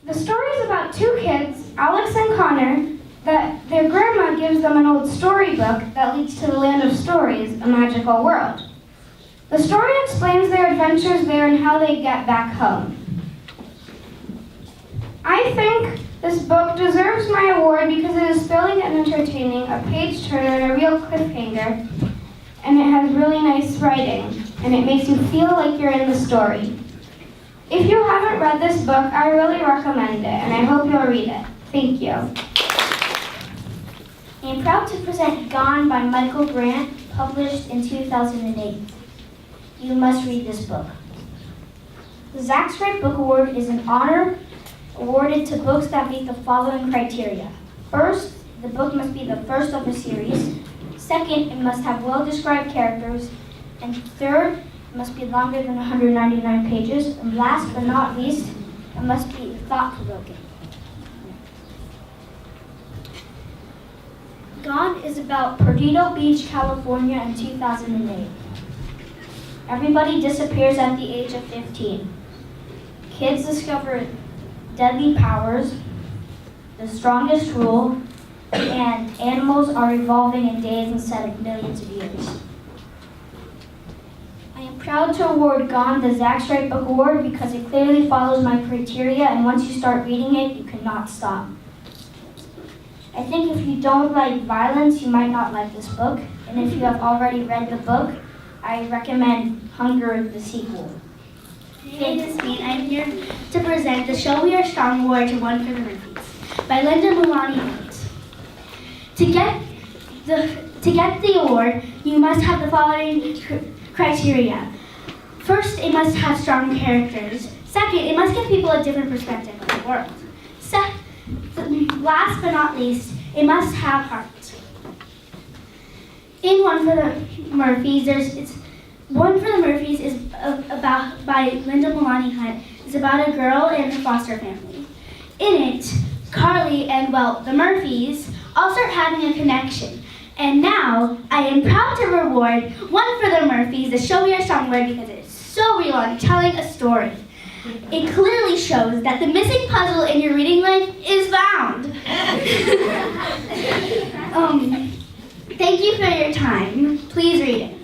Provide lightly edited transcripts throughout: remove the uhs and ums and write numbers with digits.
The story is about two kids, Alex and Connor, that their grandma gives them an old storybook that leads to the land of stories, a magical world. The story explains their adventures there and how they get back home. I think this book deserves my award because it is thrilling and entertaining, a page-turner and a real cliffhanger, and it has really nice writing, and it makes you feel like you're in the story. If you haven't read this book, I really recommend it, and I hope you'll read it. Thank you. I am proud to present Gone by Michael Grant, published in 2008. You must read this book. The Zach's Wright Book Award is an honor awarded to books that meet the following criteria. First, the book must be the first of a series. Second, it must have well-described characters. And third, it must be longer than 199 pages. And last but not least, it must be thought-provoking. Gone is about Perdido Beach, California in 2008. Everybody disappears at the age of 15. Kids discover deadly powers, the strongest rule, and animals are evolving in days instead of millions of years. I am proud to award Gone the Zach's Wright Book Award because it clearly follows my criteria, and once you start reading it, you cannot stop. I think if you don't like violence, you might not like this book, and if you have already read the book, I recommend Hunger, the sequel. Hey, this is me. I'm here to present The Show We Are Strong Award to One for the Murphys by Linda Mulani Haynes. To get the award, you must have the following criteria. First, it must have strong characters. Second, it must give people a different perspective of the world. Last but not least, it must have heart. In One for the Murphys, One for the Murphys is about by Linda Mulani Hunt. It's about a girl and a foster family. In it, Carly and the Murphys all start having a connection. And now I am proud to reward One for the Murphys, the Show We Are Strong Award, because it is so real and telling a story. It clearly shows that the missing puzzle in your reading life is found. Thank you for your time. Please read it.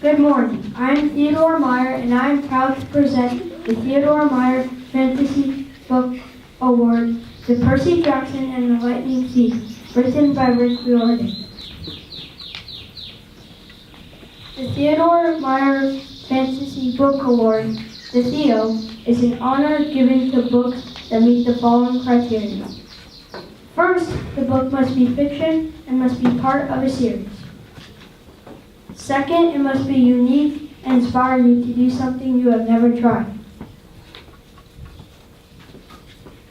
Good morning. I'm Theodore Meyer, and I'm proud to present the Theodore Meyer Fantasy Book Award to Percy Jackson and the Lightning Thief, written by Rick Riordan. The Theodore Meyer Fantasy Book Award, the Theo, is an honor given to books that meet the following criteria. First, the book must be fiction and must be part of a series. Second, it must be unique and inspire you to do something you have never tried.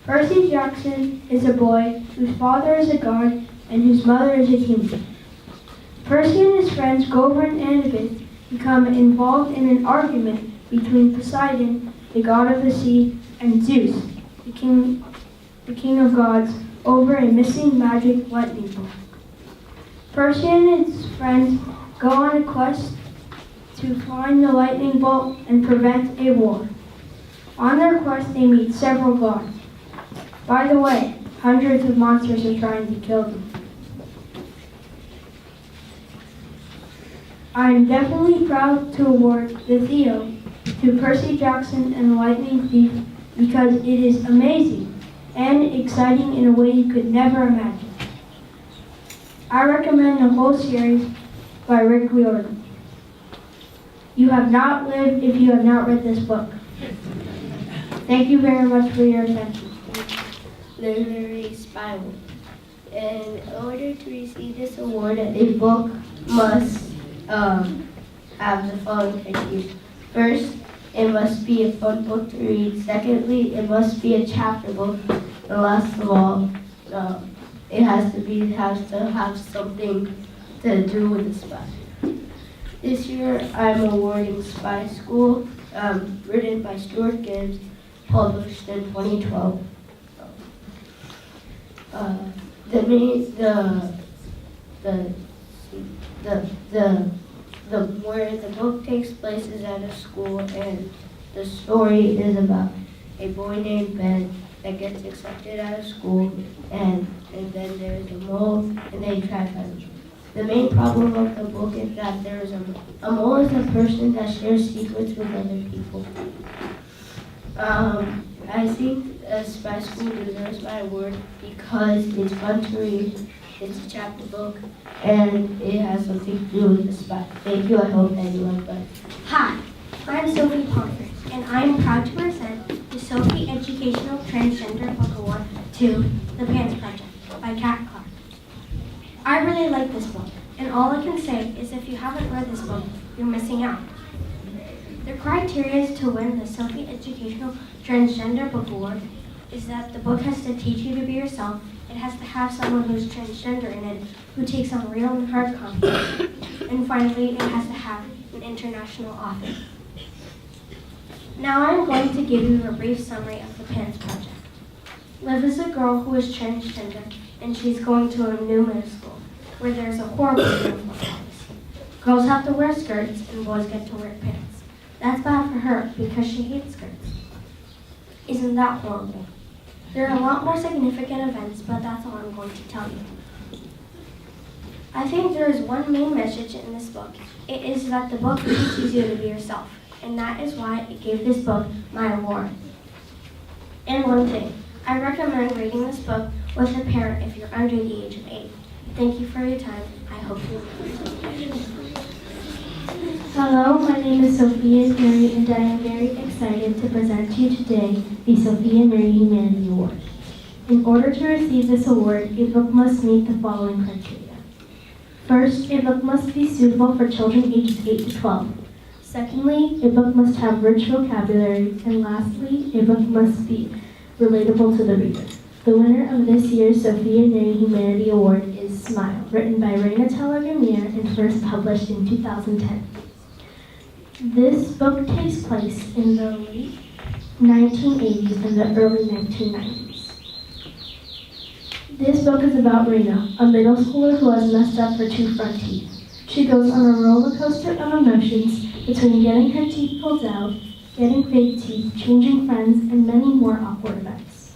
Percy Jackson is a boy whose father is a god and whose mother is a human. Percy and his friends Gobert and Annabeth become involved in an argument between Poseidon, the god of the sea, and Zeus, the king of gods, over a missing magic lightning bolt. Percy and his friends go on a quest to find the lightning bolt and prevent a war. On their quest, they meet several gods. By the way, hundreds of monsters are trying to kill them. I am definitely proud to award the Theo to Percy Jackson and the Lightning Thief because it is amazing and exciting in a way you could never imagine. I recommend the whole series by Rick Riordan. You have not lived if you have not read this book. Thank you very much for your attention. Literary Spiral. In order to receive this award, a book must have the following criteria. First, it must be a fun book to read. Secondly, it must be a chapter book. And last of all, it has to have something to do with the spy. This year, I'm awarding Spy School, written by Stuart Gibbs, published in 2012. Where the book takes place is at a school, and the story is about a boy named Ben that gets accepted out of school, and then there's a mole, and they trap him. The main problem of the book is that there is a mole is a person that shares secrets with other people. I think Spy School deserves my award because it's fun to read, it's a chapter book, and it has something to do with the spy. Thank you, I hope anyone likes it. Hi, I'm Sophie Palmer, and I'm proud to present the Sophie Educational Transgender Book Award to The Pants Project by Kat Clark. I really like this book, and all I can say is if you haven't read this book, you're missing out. The criteria to win the Sophie Educational Transgender Book Award is that the book has to teach you to be yourself, it has to have someone who's transgender in it, who takes on real and hard conflict, and finally, it has to have an international author. Now I'm going to give you a brief summary of the Pants Project. Liv is a girl who is transgender, and she's going to a new middle school, where there's a horrible uniform policy. Girls have to wear skirts, and boys get to wear pants. That's bad for her, because she hates skirts. Isn't that horrible? There are a lot more significant events, but that's all I'm going to tell you. I think there is one main message in this book. It is that the book teaches you to be yourself, and that is why I gave this book my award. And one thing, I recommend reading this book with a parent if you're under the age of 8. Thank you for your time. I hope you enjoy it. Hello, my name is Sophia Nuri, and I am very excited to present to you today the Sophia Nuri Humanity Award. In order to receive this award, a book must meet the following criteria. First, a book must be suitable for children ages 8 to 12. Secondly, a book must have rich vocabulary. And lastly, a book must be relatable to the reader. The winner of this year's Sophia Nuri Humanity Award is Smile, written by Raina Teller-Gamir and first published in 2010. This book takes place in the late 1980s and the early 1990s. This book is about Raina, a middle schooler who has messed up her 2 front teeth. She goes on a roller coaster of emotions between getting her teeth pulled out, getting fake teeth, changing friends, and many more awkward events.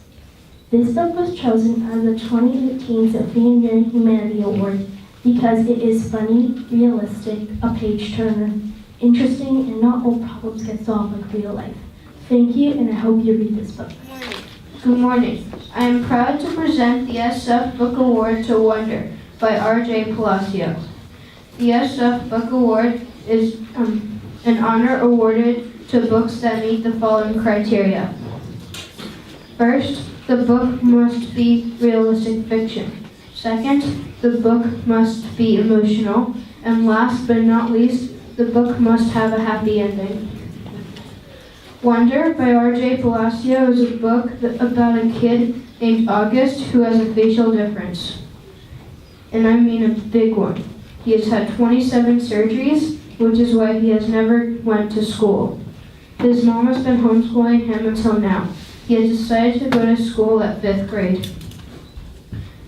This book was chosen as the 2018 Sophia Nuri Humanity Award because it is funny, realistic, a page-turner, interesting, and not all problems get solved like real life. Thank you, and I hope you read this book. Good morning. I am proud to present the SF Book Award to Wonder by R.J. Palacio. The SF Book Award is an honor awarded to books that meet the following criteria. First, the book must be realistic fiction. Second, the book must be emotional. And last but not least, the book must have a happy ending. Wonder by R.J. Palacio is a book about a kid named August who has a facial difference. And I mean a big one. He has had 27 surgeries, which is why he has never went to school. His mom has been homeschooling him until now. He has decided to go to school at 5th grade.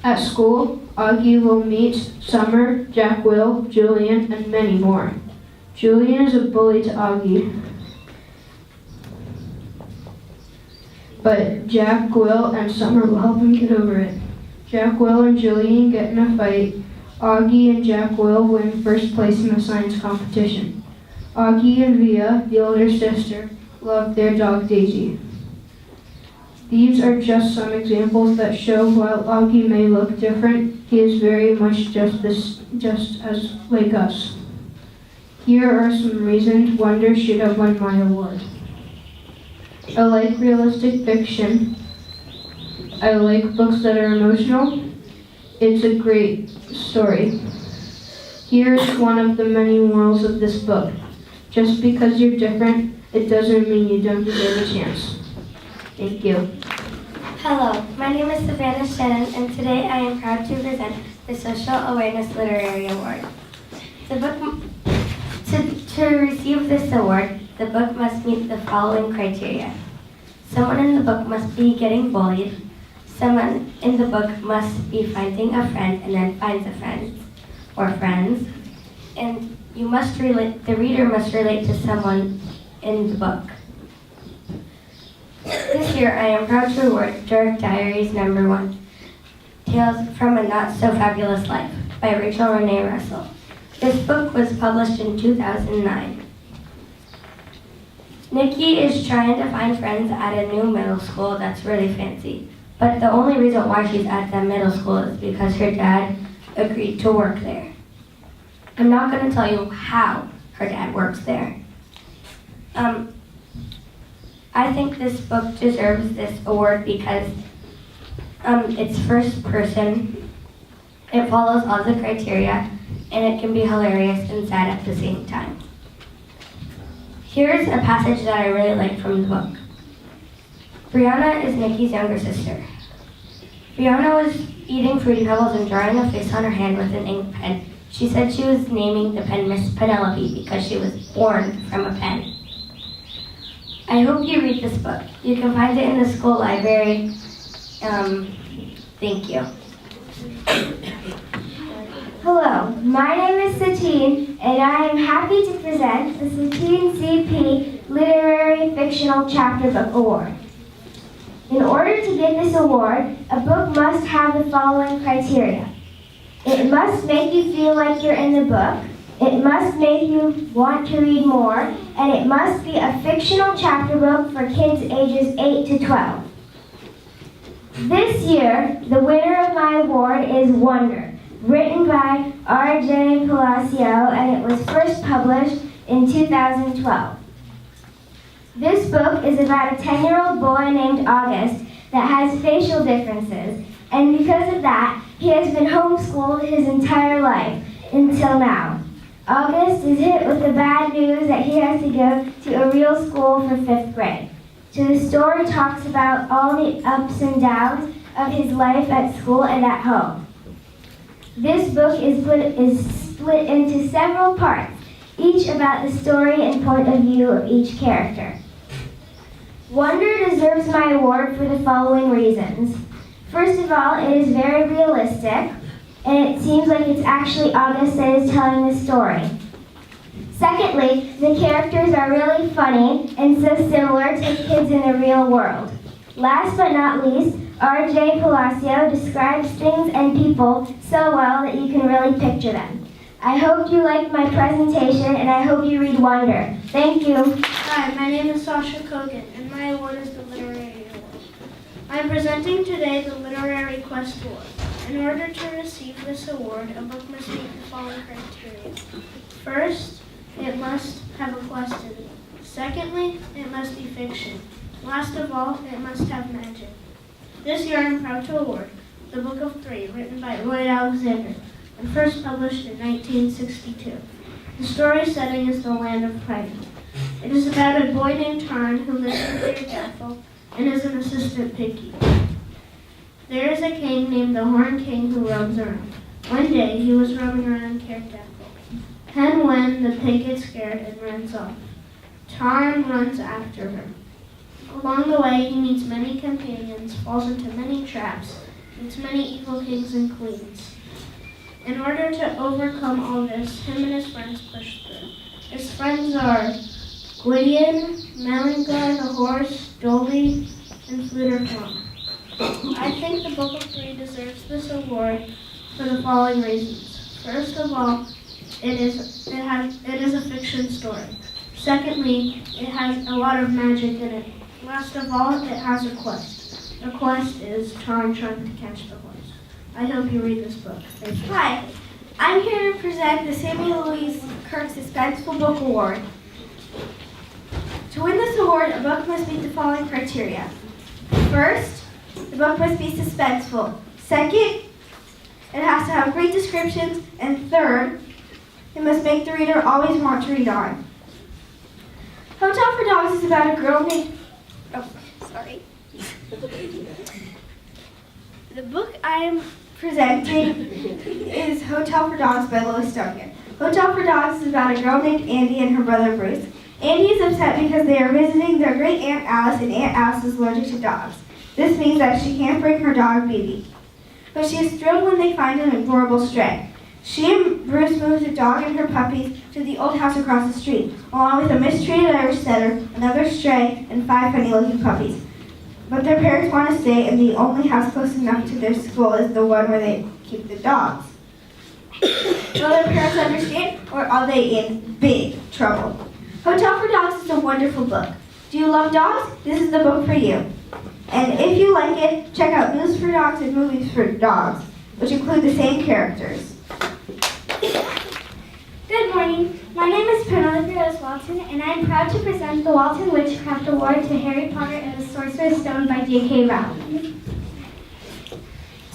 At school, Augie will meet Summer, Jack Will, Julian, and many more. Julian is a bully to Augie. But Jack, Will, and Summer will help him get over it. Jack, Will, and Julian get in a fight. Augie and Jack Will win first place in the science competition. Augie and Via, the older sister, love their dog Daisy. These are just some examples that show while Augie may look different, he is very much just as like us. Here are some reasons Wonder should have won my award. I like realistic fiction. I like books that are emotional. It's a great story. Here is one of the many morals of this book. Just because you're different, it doesn't mean you don't deserve a chance. Thank you. Hello, my name is Savannah Shannon, and today I am proud to present the Social Awareness Literary Award. To receive this award, the book must meet the following criteria. Someone in the book must be getting bullied. Someone in the book must be finding a friend and then finds a friend or friends. And the reader must relate to someone in the book. This year, I am proud to award Dark Diaries #1, Tales from a Not So Fabulous Life by Rachel Renee Russell. This book was published in 2009. Nikki is trying to find friends at a new middle school that's really fancy. But the only reason why she's at that middle school is because her dad agreed to work there. I'm not going to tell you how her dad works there. I think this book deserves this award because it's first person, it follows all the criteria, and it can be hilarious and sad at the same time. Here's a passage that I really like from the book. Brianna is Nikki's younger sister. Brianna was eating Fruity Pebbles and drawing a face on her hand with an ink pen. She said she was naming the pen Miss Penelope because she was born from a pen. I hope you read this book. You can find it in the school library. Thank you. Hello, my name is Satine, and I am happy to present the Satine CP Literary Fictional Chapter Book Award. In order to get this award, a book must have the following criteria. It must make you feel like you're in the book, it must make you want to read more, and it must be a fictional chapter book for kids ages 8 to 12. This year, the winner of my award is Wonder, written by R.J. Palacio, and it was first published in 2012. This book is about a 10-year-old boy named August that has facial differences, and because of that, he has been homeschooled his entire life until now. August is hit with the bad news that he has to go to a real school for 5th grade. So the story talks about all the ups and downs of his life at school and at home. This book is split into several parts, each about the story and point of view of each character. Wonder deserves my award for the following reasons. First of all, it is very realistic, and it seems like it's actually August that is telling the story. Secondly, the characters are really funny and so similar to kids in the real world. Last but not least, R.J. Palacio describes things and people so well that you can really picture them. I hope you liked my presentation, and I hope you read Wonder. Thank you. Hi, my name is Sasha Kogan, and my award is the Literary Award. I am presenting today the Literary Quest Award. In order to receive this award, a book must meet the following criteria. First, it must have a quest in it. Secondly, it must be fiction. Last of all, it must have magic. This year I am proud to award The Book of Three, written by Lloyd Alexander, and first published in 1962. The story setting is the land of Pride. It is about a boy named Tarn who lives in Daredevil and is an assistant piggy. There is a king named the Horn King who roams around. One day he was roaming around Daredevil. And when the pig gets scared and runs off, Tarn runs after her. Along the way, he meets many companions, falls into many traps, meets many evil kings and queens. In order to overcome all this, him and his friends push through. His friends are Gwydion, Melangar the horse, Dolly, and Fluterfawn. I think the Book of Three deserves this award for the following reasons. First of all, it is a fiction story. Secondly, it has a lot of magic in it. Last of all, it has a quest. The quest is Tarn trying to catch the horse. I hope you read this book. Thank you. Hi, I'm here to present the Samuel Louise Kirk Suspenseful Book Award. To win this award, a book must meet the following criteria. First, the book must be suspenseful. Second, it has to have great descriptions. And third, it must make the reader always want to read on. Hotel for Dogs is about a girl named... The book I am presenting is Hotel for Dogs by Lois Duncan. Hotel for Dogs is about a girl named Andy and her brother Bruce. Andy is upset because they are visiting their great Aunt Alice, and Aunt Alice is allergic to dogs. This means that she can't bring her dog Baby. But she is thrilled when they find an adorable stray. She and Bruce move the dog and her puppies to the old house across the street, along with a mistreated Irish setter, another stray, and 5 funny-looking puppies. but their parents want to stay, and the only house close enough to their school is the one where they keep the dogs. Will their parents understand, or are they in big trouble? Hotel for Dogs is a wonderful book. Do you love dogs? This is the book for you. And if you like it, check out News for Dogs and Movies for Dogs, which include the same characters. Good morning. My name is Penelope Rose Walton, and I am proud to present the Walton Witchcraft Award to Harry Potter and the Sorcerer's Stone by J.K. Rowling.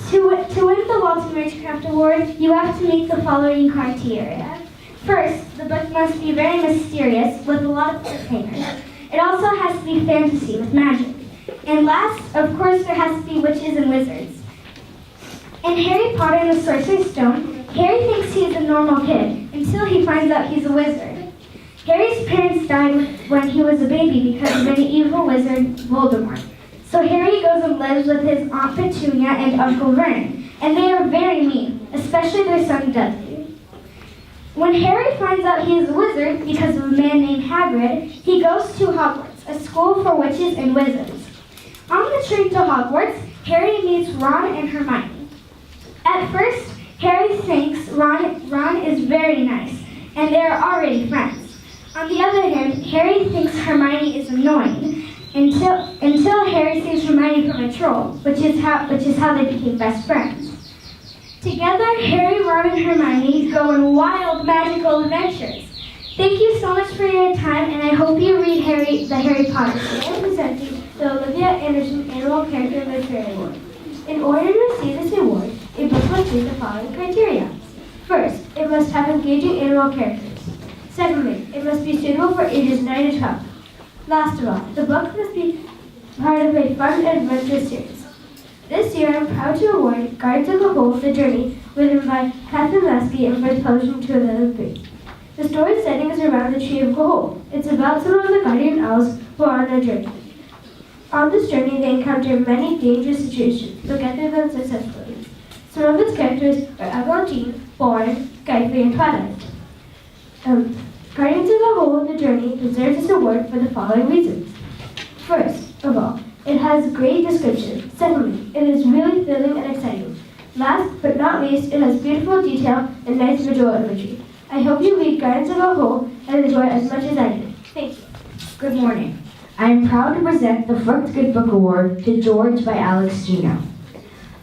To win the Walton Witchcraft Award, you have to meet the following criteria. First, the book must be very mysterious with a lot of cliffhangers. It also has to be fantasy with magic. And last, of course, there has to be witches and wizards. In Harry Potter and the Sorcerer's Stone, Harry thinks he's a normal kid until he finds out he's a wizard. Harry's parents died when he was a baby because of an evil wizard, Voldemort. So Harry goes and lives with his Aunt Petunia and Uncle Vernon, and they are very mean, especially their son Dudley. When Harry finds out he is a wizard because of a man named Hagrid, he goes to Hogwarts, a school for witches and wizards. On the train to Hogwarts, Harry meets Ron and Hermione. At first, Harry thinks Ron is very nice, and they are already friends. On the other hand, Harry thinks Hermione is annoying, until Harry sees Hermione from a troll, which is how they became best friends. Together, Harry, Ron, and Hermione go on wild magical adventures. Thank you so much for your time, and I hope you read the Harry Potter. I am presenting the Olivia Anderson Annual Character Literary Award. In order to receive this award, a book must meet the following criteria. First, it must have engaging animal characters. Secondly, it must be suitable for ages 9 to 12. Last of all, the book must be part of a fun adventure series. This year, I'm proud to award Guardians of the Hole, The Journey, written by Catherine Lasky and first published in 2003. The story's setting is around the Tree of Gahul. It's about some of the guardian elves who are on a journey. On this journey, they encounter many dangerous situations, but get through them successfully. Some of its characters are Eglantine, Bourne, Skyfree, and Twilight. Guardians of the Hole, The Journey deserves this award for the following reasons. First of all, it has great description. Secondly, it is really thrilling and exciting. Last but not least, it has beautiful detail and nice visual imagery. I hope you read Guardians of the Hole and enjoy it as much as I did. Thank you. Good morning. I am proud to present the Frucht Good Book Award to George by Alex Gino.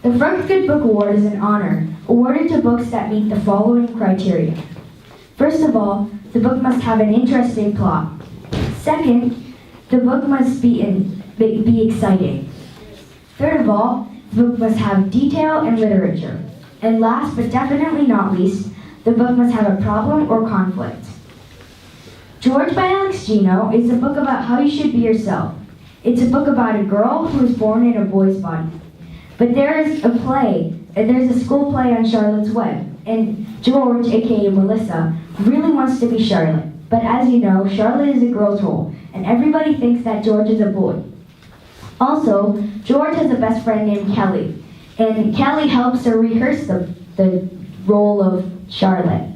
The Frucht Good Book Award is an honor awarded to books that meet the following criteria. First of all, the book must have an interesting plot. Second, the book must be exciting. Third of all, the book must have detail and literature. And last but definitely not least, the book must have a problem or conflict. George by Alex Gino is a book about how you should be yourself. It's a book about a girl who is born in a boy's body. But there's a school play on Charlotte's Web, and George, aka Melissa, really wants to be Charlotte. But as you know, Charlotte is a girl's role, and everybody thinks that George is a boy. Also, George has a best friend named Kelly, and Kelly helps her rehearse the role of Charlotte.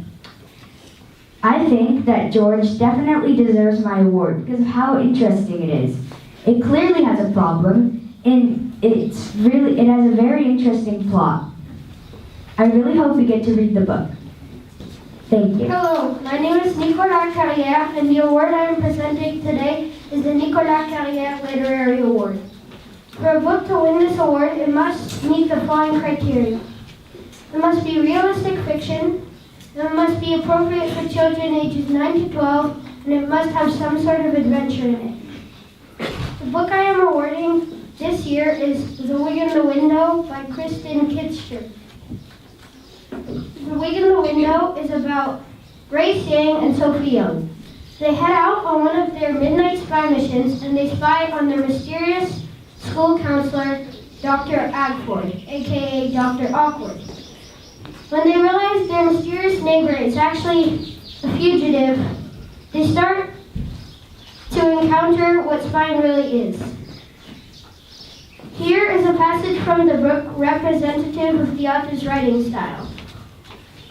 I think that George definitely deserves my award because of how interesting it is. It clearly has a problem, and it has a very interesting plot. I really hope we get to read the book. Thank you. Hello, my name is Nicolas Carrière, and the award I am presenting today is the Nicolas Carrière Literary Award. For a book to win this award, it must meet the following criteria. It must be realistic fiction, it must be appropriate for children ages 9 to 12, and it must have some sort of adventure in it. The book I am awarding this year is The Wig in the Window by Kristen Kitster. The Wig in the Window is about Grace Yang and Sophie Young. They head out on one of their midnight spy missions, and they spy on their mysterious school counselor, Dr. Agford, aka Dr. Awkward. When they realize their mysterious neighbor is actually a fugitive, they start to encounter what spying really is. Here is a passage from the book representative of the author's writing style.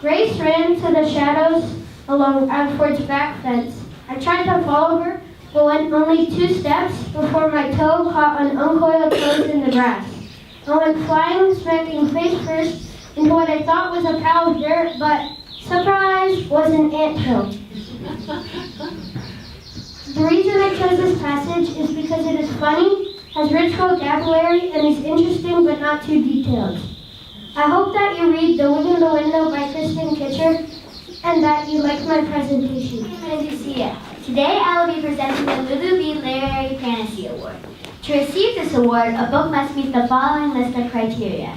Grace ran to the shadows along Agford's back fence. I tried to follow her, but went only 2 steps before my toe caught an uncoiled toes in the grass. I went flying, smacking face first into what I thought was a pile of dirt, but surprise, was an anthill. The reason I chose this passage is because it is funny, has rich vocabulary, and is interesting but not too detailed. I hope that you read The Wig in the Window by Kristen Kitcher and that you like my presentation. Good to see you. Today I will be presenting the Lulu B Literary Fantasy Award. To receive this award, a book must meet the following list of criteria.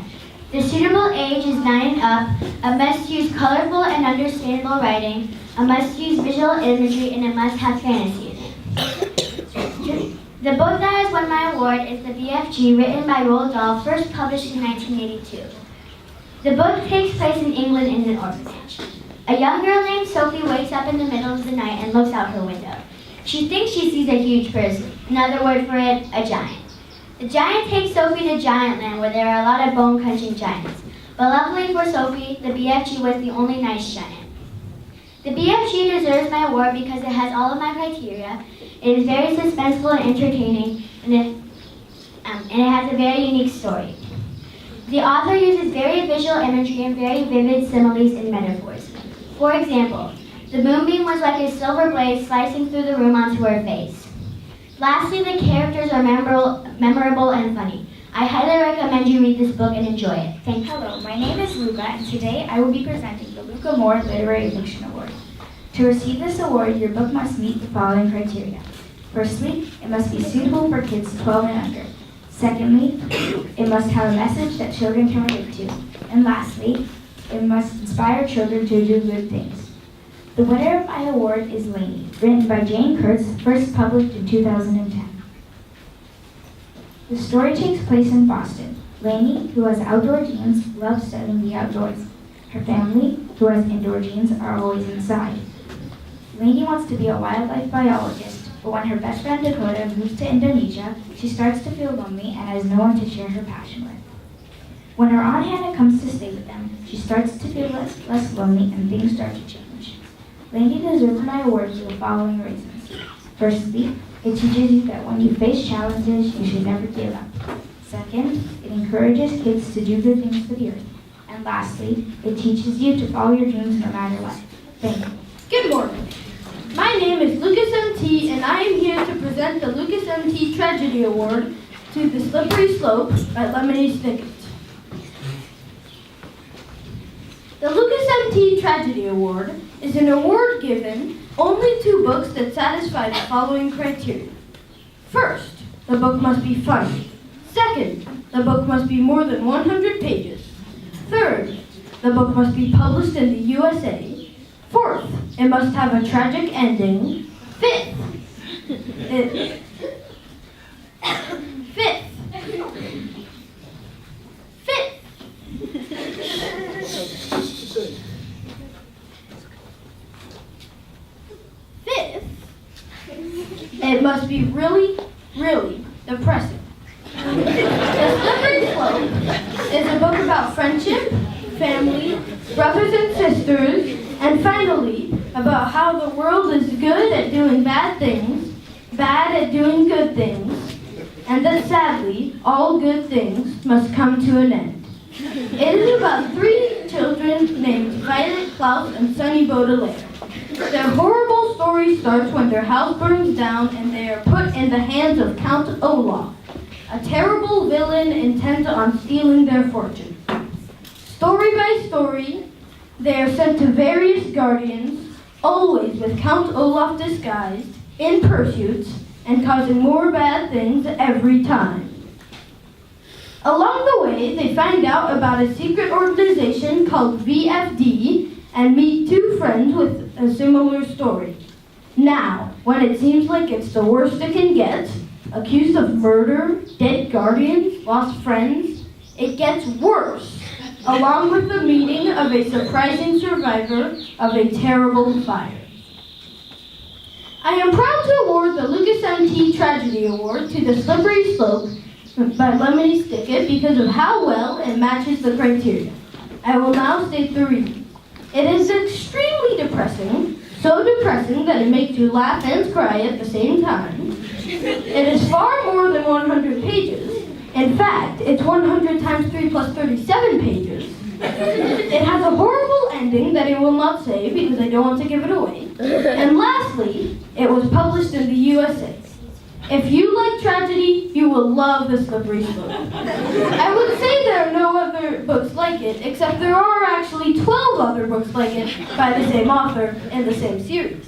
The suitable age is 9 and up, a must use colorful and understandable writing, a must use visual imagery, and it must have fantasy in it. The book that has won my award is The BFG, written by Roald Dahl, first published in 1982. The book takes place in England in an orphanage. A young girl named Sophie wakes up in the middle of the night and looks out her window. She thinks she sees a huge person, another word for it, a giant. The giant takes Sophie to Giantland, where there are a lot of bone-crunching giants. But luckily for Sophie, the BFG was the only nice giant. The BFG deserves my award because it has all of my criteria. It is very suspenseful and entertaining, and it has a very unique story. The author uses very visual imagery and very vivid similes and metaphors. For example, the moonbeam was like a silver blade slicing through the room onto her face. Lastly, the characters are memorable and funny. I highly recommend you read this book and enjoy it. Thank you. Hello, my name is Luca, and today I will be presenting the Luca Moore Literary Fiction Award. To receive this award, your book must meet the following criteria. Firstly, it must be suitable for kids 12 and under. Secondly, it must have a message that children can relate to. And lastly, it must inspire children to do good things. The winner of my award is Lainey, written by Jane Kurtz, first published in 2010. The story takes place in Boston. Lainey, who has outdoor genes, loves studying the outdoors. Her family, who has indoor genes, are always inside. Lainey wants to be a wildlife biologist, but when her best friend Dakota moves to Indonesia, she starts to feel lonely and has no one to share her passion with. When her Aunt Hannah comes to stay with them, she starts to feel less lonely and things start to change. Lainey deserves my award for the following reasons. Firstly, it teaches you that when you face challenges, you should never give up. Second, it encourages kids to do good things for the earth. And lastly, it teaches you to follow your dreams no matter what. Thank you. Good morning. My name is Lucas M.T. and I am here to present the Lucas M.T. Tragedy Award to The Slippery Slope by Lemony Snicket. The Lucas M.T. Tragedy Award is an award given only to books that satisfy the following criteria. First, the book must be funny. Second, the book must be more than 100 pages. Third, the book must be published in the USA. Fourth, it must have a tragic ending. Fifth, it must be really, really depressing. The Slippery Slope is a book about friendship, family, brothers and sisters, and finally, about how the world is good at doing bad things, bad at doing good things, and that sadly, all good things must come to an end. It is about 3 children named Violet, Klaus, and Sonny Baudelaire. Their horrible story starts when their house burns down and they are put in the hands of Count Olaf, a terrible villain intent on stealing their fortune. Story by story, they are sent to various guardians, always with Count Olaf disguised, in pursuit, and causing more bad things every time. Along the way, they find out about a secret organization called VFD and meet 2 friends with a similar story. Now, when it seems like it's the worst it can get, accused of murder, dead guardians, lost friends, it gets worse. Along with the meeting of a surprising survivor of a terrible fire. I am proud to award the Lucas M.T. Tragedy Award to The Slippery Slope by Lemony Snicket because of how well it matches the criteria. I will now state the reason. It is extremely depressing, So depressing that it makes you laugh and cry at the same time. It is far more than 100 pages. In fact, it's 100 times 3 plus 37 pages. It has a horrible ending that I will not say because I don't want to give it away. And lastly, it was published in the USA. If you like tragedy, you will love The Slippery Slope. I would say there are no other books like it, except there are actually 12 other books like it by the same author in the same series.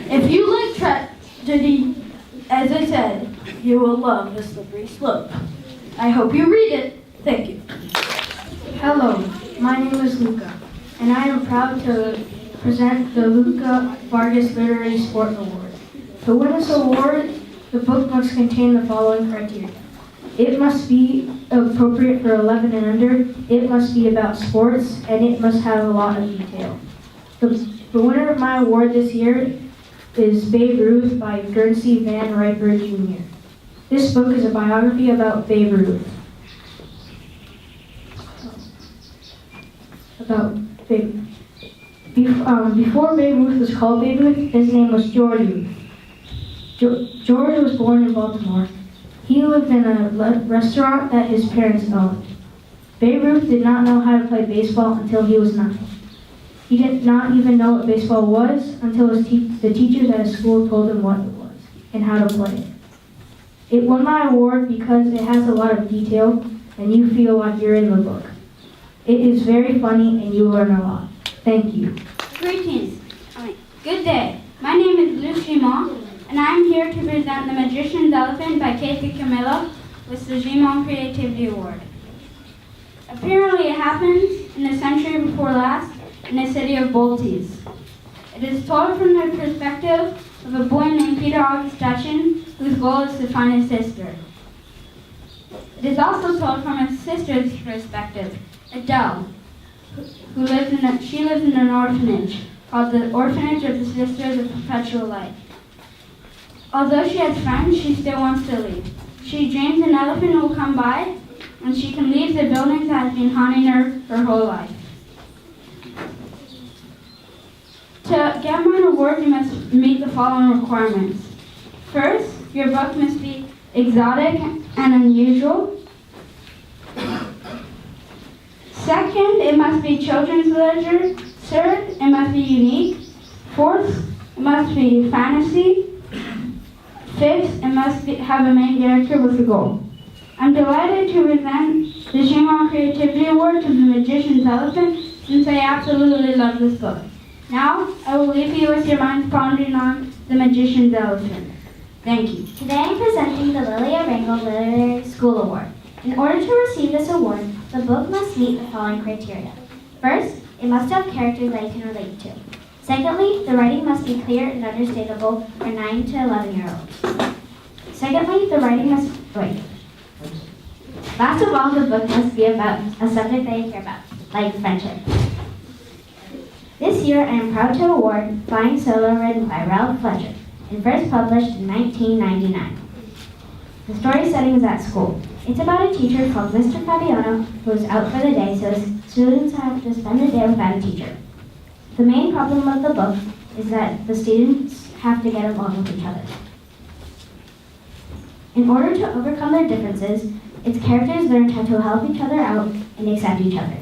If you like tragedy, as I said, you will love The Slippery Slope. I hope you read it. Thank you. Hello, my name is Luca, and I am proud to present the Luca Vargas Literary Sport Award. To win this award, the book must contain the following criteria. It must be appropriate for 11 and under, it must be about sports, and it must have a lot of detail. The winner of my award this year is Babe Ruth by Guernsey Van Riper Jr. This book is a biography about Babe Ruth. Before Babe Ruth was called Babe Ruth, his name was George Ruth. George was born in Baltimore. He lived in a restaurant that his parents owned. Babe Ruth did not know how to play baseball until he was 9. He did not even know what baseball was until the teachers at his school told him what it was and how to play it. It won my award because it has a lot of detail and you feel like you're in the book. It is very funny and you learn a lot. Thank you. Greetings. Good day. My name is Luc Gimont, and I'm here to present The Magician's Elephant by Casey Camillo with the Gimont Creativity Award. Apparently it happened in the century before last in the city of Boltes. It is told from the perspective of a boy named Peter August Dutchin, whose goal is to find his sister. It is also told from his sister's perspective, Adele, who lives in an orphanage called the Orphanage of the Sisters of Perpetual Light. Although she has friends, she still wants to leave. She dreams an elephant will come by, and she can leave the building that has been haunting her whole life. To get my award, you must meet the following requirements. First, your book must be exotic and unusual. Second, it must be children's literature. Third, it must be unique. Fourth, it must be fantasy. Fifth, it must have a main character with a goal. I'm delighted to present the Gimont Creativity Award to The Magician's Elephant since I absolutely love this book. Now, I will leave you with your minds pondering on The Magician's Elephant. Thank you. Today I'm presenting the Lilia Rangel Literary School Award. In order to receive this award, the book must meet the following criteria. First, it must have characters that you can relate to. Secondly, the writing must be clear and understandable for 9 to 11-year-olds. Secondly, the writing must... Last of all, the book must be about a subject that you care about, like friendship. This year, I am proud to award Flying Solo, written by Ralph Fletcher, and first published in 1999. The story setting is at school. It's about a teacher called Mr. Fabiano who is out for the day, so students have to spend the day without a teacher. The main problem of the book is that the students have to get along with each other. In order to overcome their differences, its characters learn how to help each other out and accept each other.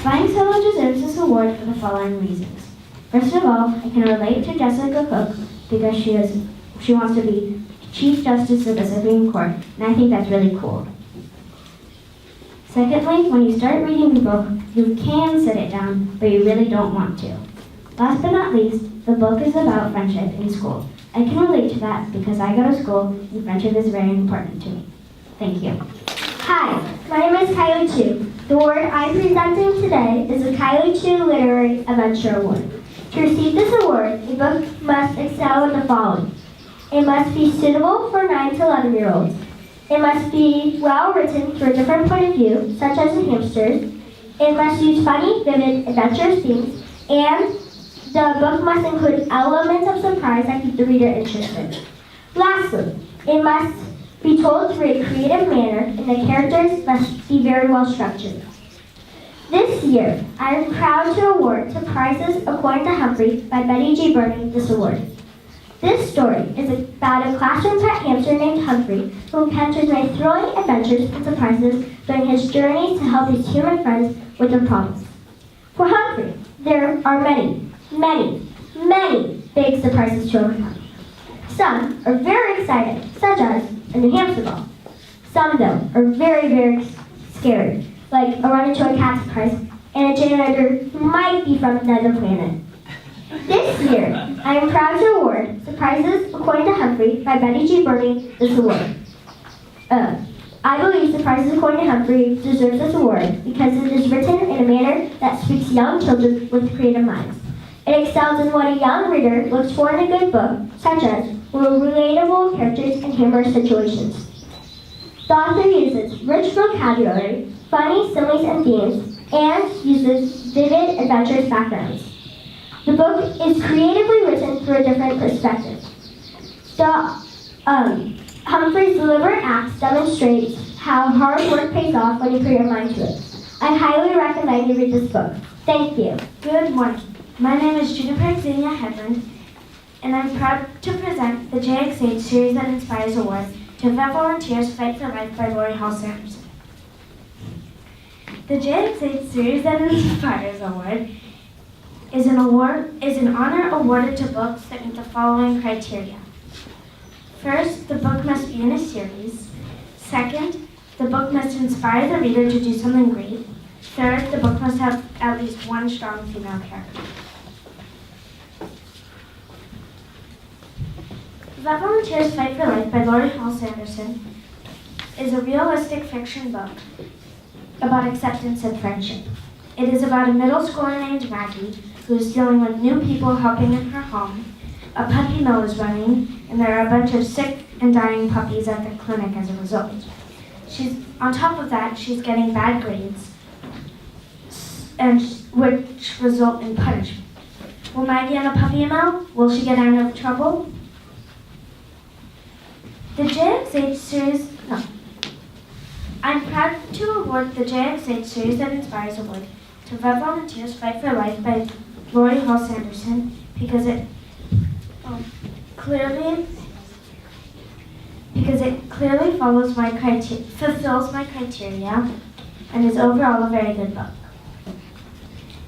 Flying Solo deserves this award for the following reasons. First of all, I can relate to Jessica Cook because she wants to be Chief Justice of the Supreme Court, and I think that's really cool. Secondly, when you start reading the book, you can sit it down, but you really don't want to. Last but not least, the book is about friendship in school. I can relate to that because I go to school and friendship is very important to me. Thank you. Hi, my name is Kylie Chu. The award I'm presenting today is the Kylie Chu Literary Adventure Award. To receive this award, a book must excel in the following. It must be suitable for 9 to 11-year-olds. It must be well written for a different point of view, such as in hamsters. It must use funny, vivid, adventurous themes, and the book must include elements of surprise that keep the reader interested. Lastly, it must be told through a creative manner, and the characters must be very well structured. This year, I am proud to award to Prizes According to Humphrey by Betty G. Burney this award. This story is about a classroom pet hamster named Humphrey who encounters many thrilling adventures and surprises during his journey to help his human friends with their problems. For Humphrey, there are many, many, many big surprises to overcome. Some are very exciting, such as a new hamster ball. Some, though, are very, very scary, like a run into a cat surprise and a janitor who might be from another planet. This year, I am proud to award Surprises According to Humphrey by Betty G. Burney this award. I believe Surprises According to Humphrey deserves this award because it is written in a manner that speaks to young children with creative minds. It excels in what a young reader looks for in a good book, such as relatable characters and humorous situations. The author uses rich vocabulary, funny similes and themes, and uses vivid, adventurous backgrounds. The book is creatively written through a different perspective. Humphrey's deliberate acts demonstrates how hard work pays off when you put your mind to it. I highly recommend you read this book. Thank you. Good morning. My name is Juniper Xenia Hedlund, and I'm proud to present the JXH Series That Inspires Award to Vet Volunteers Fight for Life by Lori Hall Sanderson. The JXH Series That Inspires Award is an honor awarded to books that meet the following criteria. First, the book must be in a series. Second, the book must inspire the reader to do something great. Third, the book must have at least one strong female character. Vet Volunteers Fight for Life by Lori Hall Sanderson is a realistic fiction book about acceptance and friendship. It is about a middle schooler named Maggie who is dealing with new people helping in her home. A puppy mill is running, and there are a bunch of sick and dying puppies at the clinic as a result. On top of that, she's getting bad grades, which result in punishment. Will Maggie and the puppy mill? Will she get out of trouble? The JXH series, no. I'm proud to award the JXH Series That Inspires Award to Vet Volunteers Fight for Life by Lori Hall Sanderson because it clearly fulfills my criteria and is overall a very good book.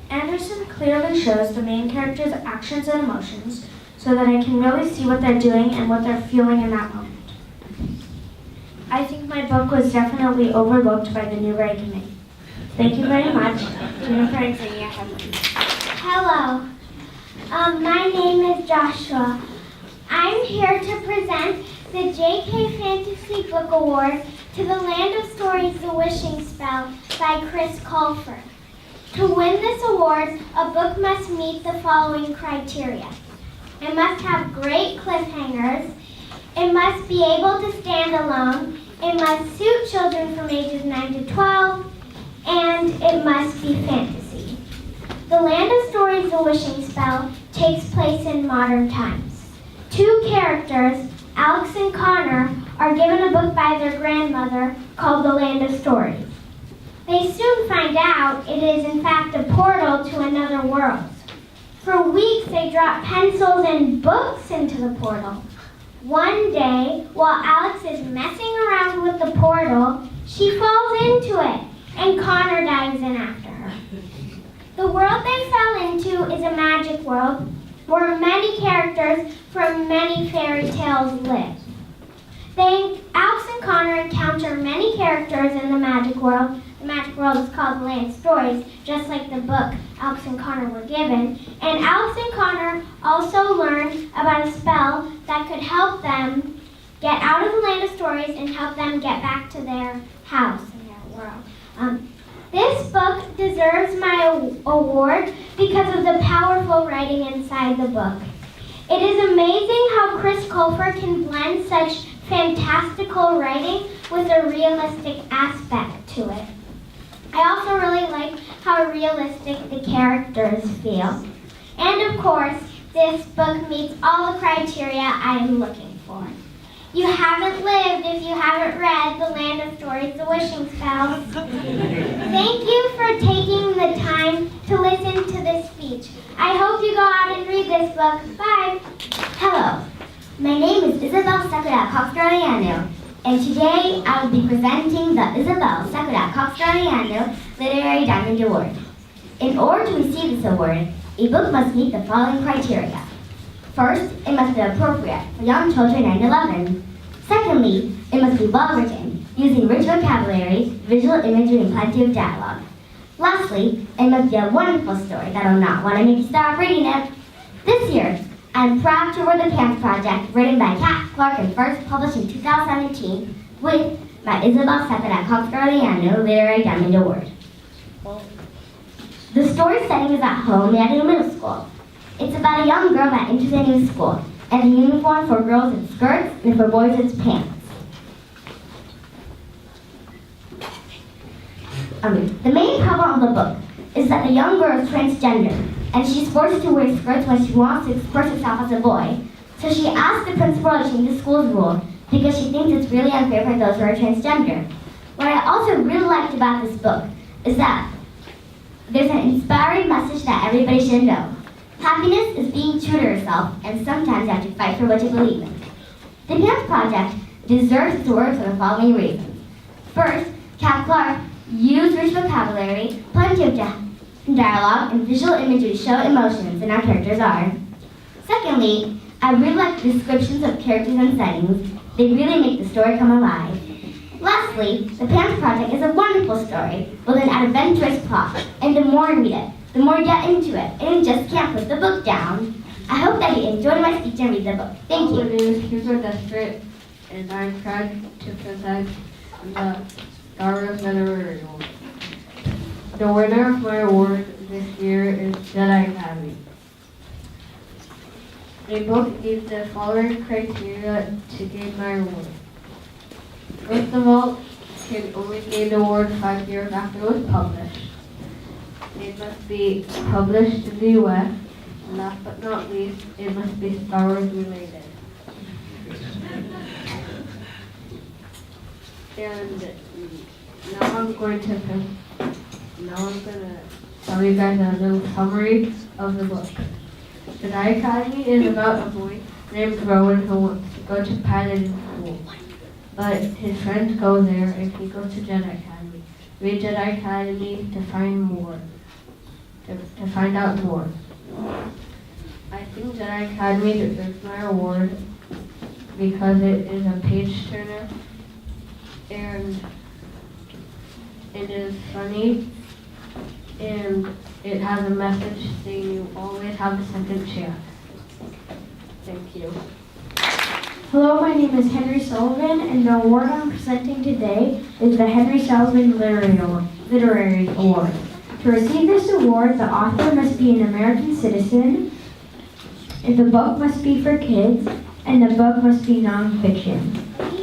Anderson clearly shows the main character's actions and emotions so that I can really see what they're doing and what they're feeling in that moment. I think my book was definitely overlooked by the Newbery Committee. Thank you very much. Juniper Xenia Hedlund. Hello. My name is Joshua. I'm here to present the J.K. Fantasy Book Award to The Land of Stories, The Wishing Spell by Chris Colfer. To win this award, a book must meet the following criteria. It must have great cliffhangers. It must be able to stand alone. It must suit children from ages 9 to 12. And it must be fantasy. The Land of Stories, The Wishing Spell takes place in modern times. Two characters, Alex and Connor, are given a book by their grandmother called The Land of Stories. They soon find out it is in fact a portal to another world. For weeks they drop pencils and books into the portal. One day, while Alex is messing around with the portal, she falls into it, and Connor dives in after her. The world they fell into is a magic world where many characters from many fairy tales live. Alex and Connor encounter many characters in the magic world. The magic world is called The Land of Stories, just like the book Alex and Connor were given. And Alex and Connor also learn about a spell that could help them get out of the Land of Stories and help them get back to their house and their world. This book deserves my award because of the powerful writing inside the book. It is amazing how Chris Colfer can blend such fantastical writing with a realistic aspect to it. I also really like how realistic the characters feel. And of course, this book meets all the criteria I am looking for. You haven't lived if you haven't read The Land of Stories, The Wishing Spell. Thank you for taking to listen to this speech. I hope you go out and read this book. Bye. Hello, my name is Isabel Sakura Cox-Graliano, and today I will be presenting the Isabel Sakura Cox-Graliano Literary Diamond Award. In order to receive this award, a book must meet the following criteria. First, it must be appropriate for young children and 11. Secondly, it must be well written, using rich vocabulary, visual imagery, and plenty of dialogue. Lastly, it must be a wonderful story that'll not want to make you stop reading it. This year, I'm proud to award the Pants Project, written by Kat Clark and first published in 2017, with my Isabel Sakura Cox-Graliano Literary Diamond Award. The story setting is at home at a middle school. It's about a young girl that enters a new school, and the uniform for girls is skirts and for boys it's pants. The main problem of the book is that the young girl is transgender, and she's forced to wear skirts when she wants to express herself as a boy. So she asks the principal to change the school's rule because she thinks it's really unfair for those who are transgender. What I also really liked about this book is that there's an inspiring message that everybody should know. Happiness is being true to yourself, and sometimes you have to fight for what you believe in. The Pants Project deserves its award for the following reasons. First, Kat Clark used rich vocabulary, plenty of dialogue, and visual imagery to show emotions and our characters are. Secondly, I really like the descriptions of characters and settings. They really make the story come alive. Lastly, The Pants Project is a wonderful story with an adventurous plot, and the more you read it, the more you get into it, and you just can't put the book down. I hope that you enjoyed my speech and read the book. Thank you. My name is Hugo Desperate, and I'm proud to present the Star Wars Literary Award. The winner of my award this year is Jedi Academy. The book meets the following criteria to gain my award. First of all, it can only gain the award 5 years after it was published. It must be published in the U.S. And last but not least, it must be Star Wars related. And now I'm going to tell you guys a little summary of the book. Jedi Academy is about a boy named Rowan who wants to go to piloting school. But his friends go there and he goes to Jedi Academy. Read Jedi Academy to find more. To find out more. I think Jedi Academy deserves my award because it is a page turner and it is funny and it has a message saying you always have a second chance. Thank you. Hello, my name is Henry Sullivan, and the award I'm presenting today is the Henry Sullivan Literary Award. To receive this award, the author must be an American citizen, the book must be for kids, and the book must be nonfiction.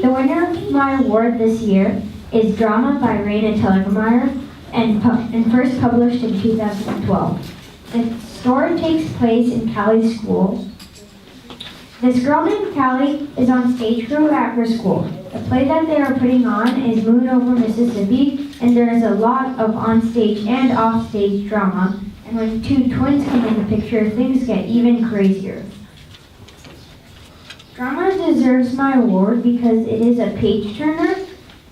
The winner of my award this year is Drama by Raina Telgemeier and first published in 2012. The story takes place in Callie's school. This girl named Callie is on stage crew at her school. The play that they are putting on is Moon Over Mississippi, and there is a lot of on-stage and off-stage drama. And when two twins come in the picture, things get even crazier. Drama deserves my award because it is a page-turner.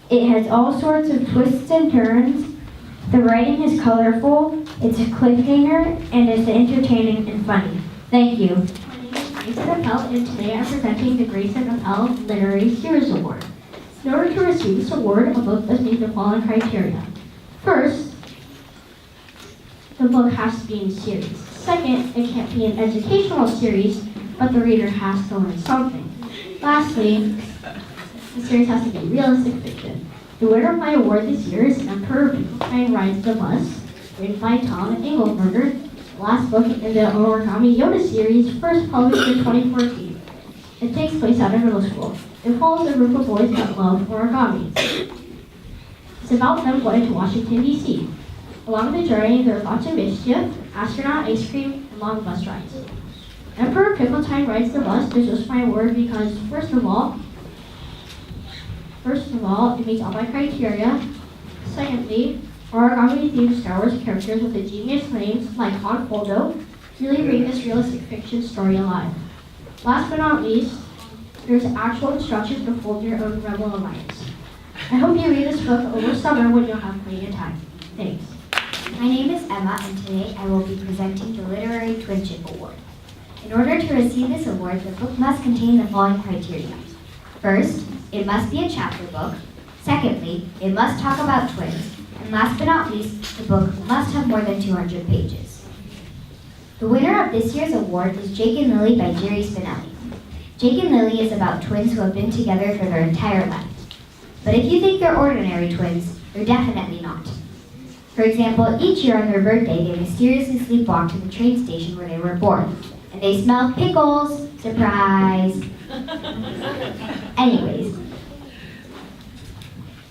It has all sorts of twists and turns. The writing is colorful, it's a cliffhanger, and it's entertaining and funny. Thank you. Grayson Appel, and today I'm presenting the Grayson Appel Literary Series Award. In order to receive this award, a book must meet the following criteria. First, the book has to be in a series. Second, it can't be an educational series, but the reader has to learn something. Lastly, the series has to be realistic fiction. The winner of my award this year is Emperor Palpatine Rides the Bus, written by Tom Engelberger, the last book in the Origami Yoda series, first published in 2014. It takes place at a middle school. It follows a group of boys that love origami. It's about them going to Washington, D.C. Along the journey, there are lots of mischief, astronaut ice cream, and long bus rides. Emperor Palpatine Rides the Bus deserves my award because, first of all, it meets all my criteria. Secondly, origami-themed Star Wars characters with ingenious names like Han Holdo really bring this realistic fiction story alive. Last but not least, there's actual instructions to fold your own Rebel Alliance. I hope you read this book over summer when you'll have plenty of time. Thanks. My name is Emma, and today I will be presenting the Literary Twinship Award. In order to receive this award, the book must contain the following criteria. First, it must be a chapter book. Secondly, it must talk about twins. And last but not least, the book must have more than 200 pages. The winner of this year's award is Jake and Lily by Jerry Spinelli. Jake and Lily is about twins who have been together for their entire life. But if you think they're ordinary twins, they're definitely not. For example, each year on their birthday, they mysteriously sleepwalk to the train station where they were born. And they smell pickles. Surprise. Anyways,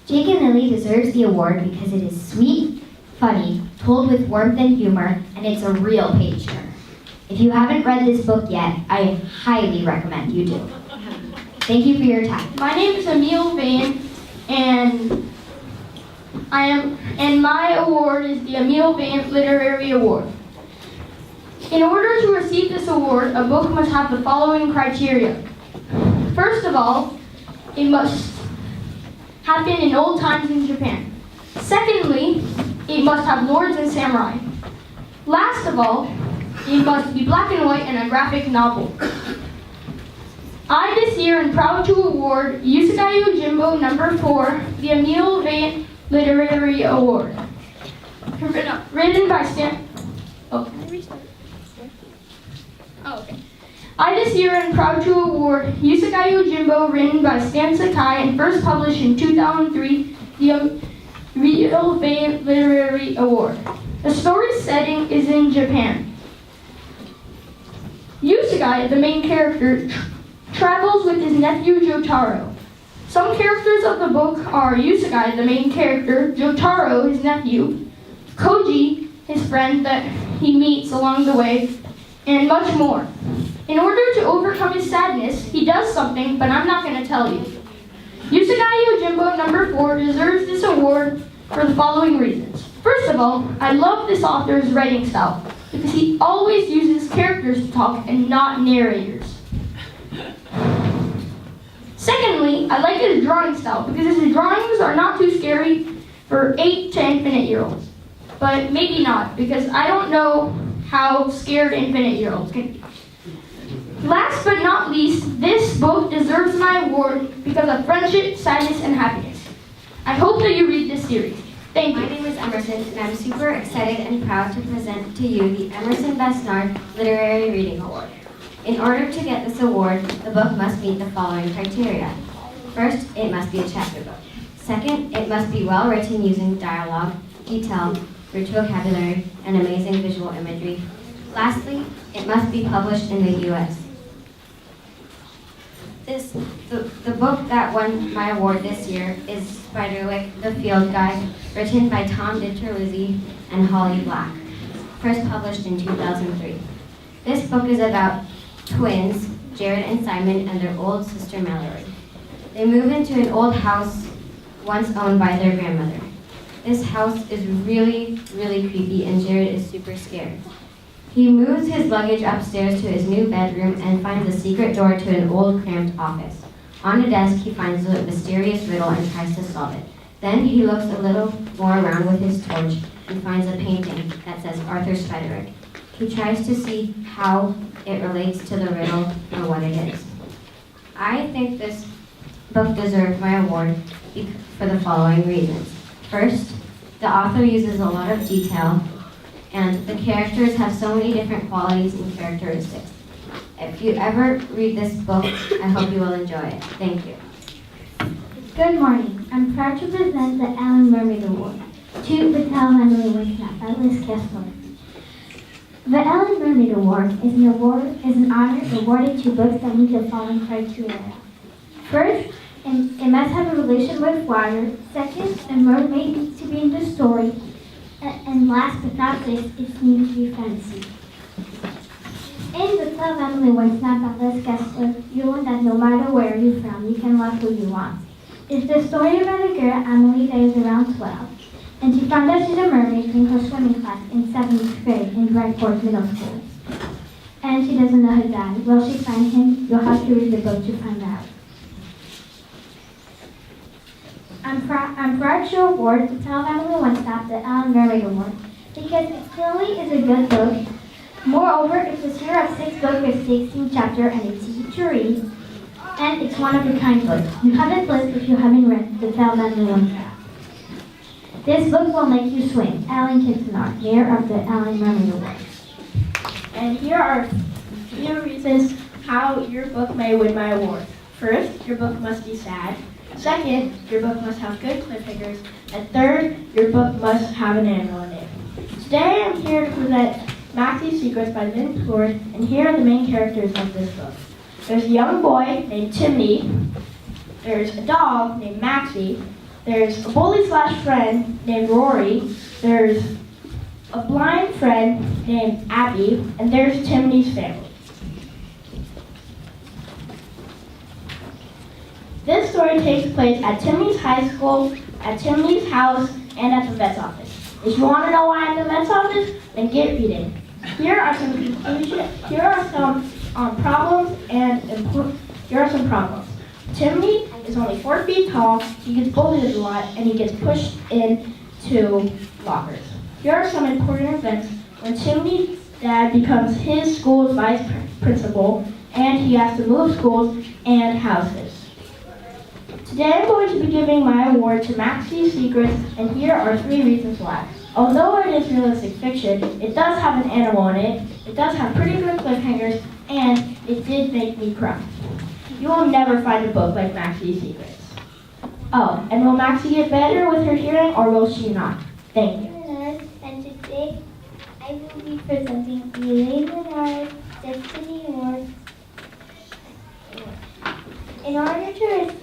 Jake and Lily deserves the award because it is sweet, funny, told with warmth and humor, and it's a real page turner. If you haven't read this book yet, I highly recommend you do. Thank you for your time. My name is Emil Van, and my award is the Emil Van Literary Award. In order to receive this award, a book must have the following criteria. First of all, it must happen in old times in Japan. Secondly, it must have lords and samurai. Last of all, it must be black and white and a graphic novel. I this year am proud to award Yusuke Yojimbo No. 4 the Emil Van Literary Award. Written by Stan. I this year am proud to award Yusuke Yojimbo, written by Stan Sakai and first published in 2003, the Emil Van Literary Award. The story's setting is in Japan. Yusuke, the main character, travels with his nephew Jotaro. Some characters of the book are Yusuke, the main character, Jotaro, his nephew, Koji, his friend that he meets along the way, and much more. In order to overcome his sadness, he does something, but I'm not going to tell you. Yusuke Yojimbo No. 4 deserves this award for the following reasons. First of all, I love this author's writing style because he always uses characters to talk and not narrators. Secondly, I like his drawing style because his drawings are not too scary for 8 to infinite-year-olds. But maybe not, because I don't know how scared infinite-year-olds can be. Last but not least, this book deserves my award because of friendship, sadness, and happiness. I hope that you read this series. Thank you. My name is Emerson, and I'm super excited and proud to present to you the Emerson Besnard Literary Reading Award. In order to get this award, the book must meet the following criteria. First, it must be a chapter book. Second, it must be well written using dialogue, detail, rich vocabulary, and amazing visual imagery. Lastly, it must be published in the U.S. The book that won my award this year is Spiderwick, the Field Guide, written by Tom Diterlizzi and Holly Black, first published in 2003. This book is about twins, Jared and Simon, and their old sister Mallory. They move into an old house once owned by their grandmother. This house is really, really creepy, and Jared is super scared. He moves his luggage upstairs to his new bedroom and finds a secret door to an old cramped office. On a desk, he finds a mysterious riddle and tries to solve it. Then he looks a little more around with his torch and finds a painting that says Arthur Spiderwick. He tries to see how it relates to the riddle or what it is. I think this book deserved my award for the following reasons. First, the author uses a lot of detail, and the characters have so many different qualities and characteristics. If you ever read this book, I hope you will enjoy it. Thank you. Good morning. I'm proud to present the Alan Mermaid Award to the Cal Emily Winknap by Liz Kessler. The Alan Mermaid Award is an honor awarded to books that meet the following criteria. First, it must have a relation with water. Second, a mermaid needs to be in the story. And last but not least, it needs to be fantasy. In The Tale of Emily Winsnap by Liz Kessler, you learn that no matter where you're from, you can love who you want. It's the story about a girl, Emily, that is around 12, and she found out she's a mermaid in her swimming class in 7th grade in Bright Fork Middle School. And she doesn't know her dad. Will she find him? You'll have to read the book to find out. I'm proud to award the Tell Family One Stop the Ellen Mermaid Award because it clearly is a good book. Moreover, it's a series of 6 books with 16 chapters and it's easy to read. And it's one of a kind book. You have it list if you haven't read the Tell Family One Stop. This book will make you swim. Ellen Kitsonar, mayor of the Ellen Mermaid Award. And here are a few reasons how your book may win my award. First, your book must be sad. Second, your book must have good cliffhangers. And third, your book must have an animal in it. Today I'm here to present Maxie's Secrets by Lynn Ford, and here are the main characters of this book. There's a young boy named Timmy. There's a dog named Maxie. There's a bully/friend named Rory. There's a blind friend named Abby. And there's Timothy's family. This story takes place at Timothy's high school, at Timothy's house, and at the vet's office. If you want to know why I'm at the vet's office, then get reading. Here are some conclusions. Here are some problems and here are some problems. Timothy is only 4 feet tall, he gets bullied a lot, and he gets pushed into lockers. Here are some important events when Timothy's dad becomes his school's vice principal, and he has to move schools and houses. Today I'm going to be giving my award to Maxie's Secrets, and here are 3 reasons why. Although it is realistic fiction, it does have an animal in it, it does have pretty good cliffhangers, and it did make me cry. You will never find a book like Maxie's Secrets. Oh, and will Maxie get better with her hearing, or will she not? Thank you. And today I will be presenting the Elaine Menard Destiny Award. In order to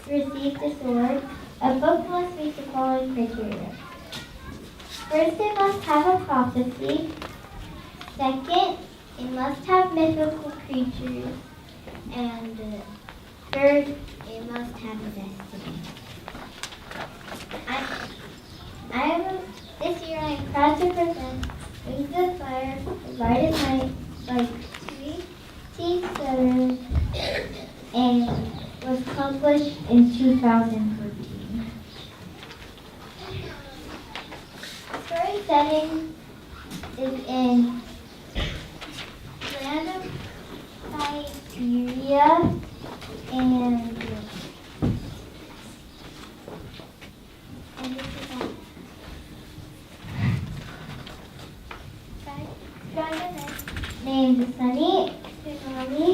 receive this award, a book must meet the following criteria. First, it must have a prophecy. Second, it must have mythical creatures. And third, it must have a destiny. This year I am proud to present Wings of Fire, The Brightest Night by T. Sutherland, and was published in 2014. The story setting is in land of Siberia, and this is that. Named Sunny, Tsunami,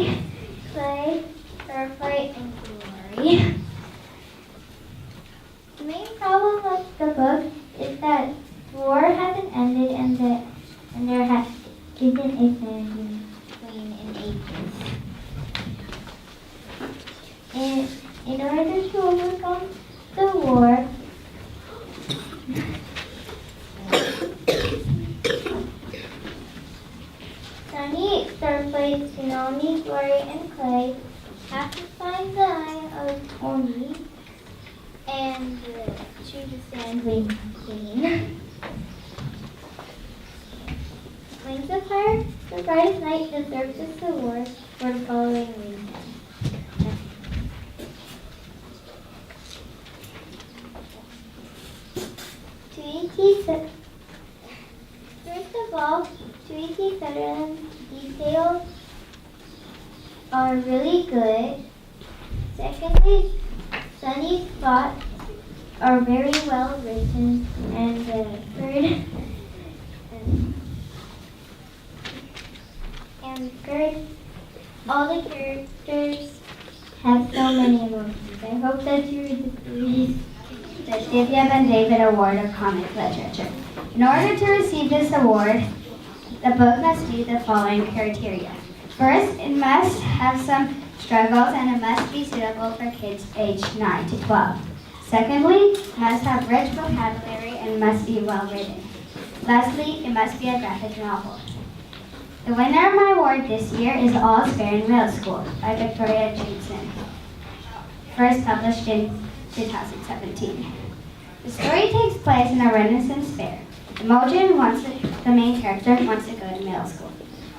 Clay, Starflight, and Glory. The main problem of the book is that the war hasn't ended and there has isn't a family between in ages. And in order to overcome the war, Sunny, Starflight, Tsunami, Glory, and Clay have to find the Eye of Oni and choose a Sandwing Queen. Wings of Fire, The Brightest Night deserves this award for the following reasons. First of all, Tweety Sutherland's details are really good. Secondly, Sunny's plots are very well written. And third, all the characters have so many emotions. I hope that you read the series. The Divya Ben David Award of Comic Literature. In order to receive this award, the book must meet the following criteria. First, it must have some struggles and it must be suitable for kids aged 9 to 12. Secondly, it must have rich vocabulary and must be well written. Lastly, it must be a graphic novel. The winner of my award this year is All's Fair in Middle School by Victoria Jameson, first published in 2017. The story takes takes place in a Renaissance fair. Imogen, the main character, wants to go to middle school.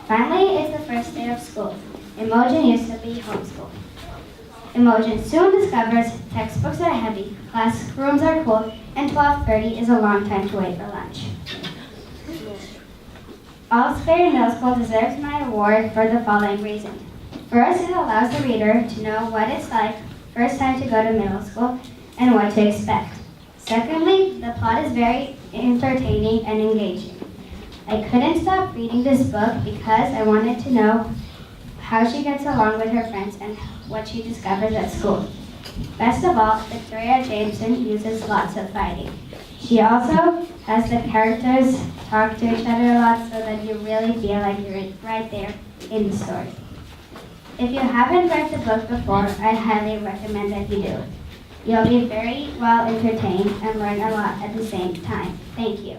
Finally, it's the first day of school. Imogen used to be homeschooled. Imogen soon discovers textbooks are heavy, classrooms are cold, and 12:30 is a long time to wait for lunch. Olive Ferry Middle School deserves my award for the following reason. First, it allows the reader to know what it's like first time to go to middle school and what to expect. Secondly, the plot is very entertaining and engaging. I couldn't stop reading this book because I wanted to know how she gets along with her friends and what she discovers at school. Best of all, Victoria Jameson uses lots of fighting. She also has the characters talk to each other a lot so that you really feel like you're right there in the story. If you haven't read the book before, I highly recommend that you do. You'll be very well entertained and learn a lot at the same time. Thank you.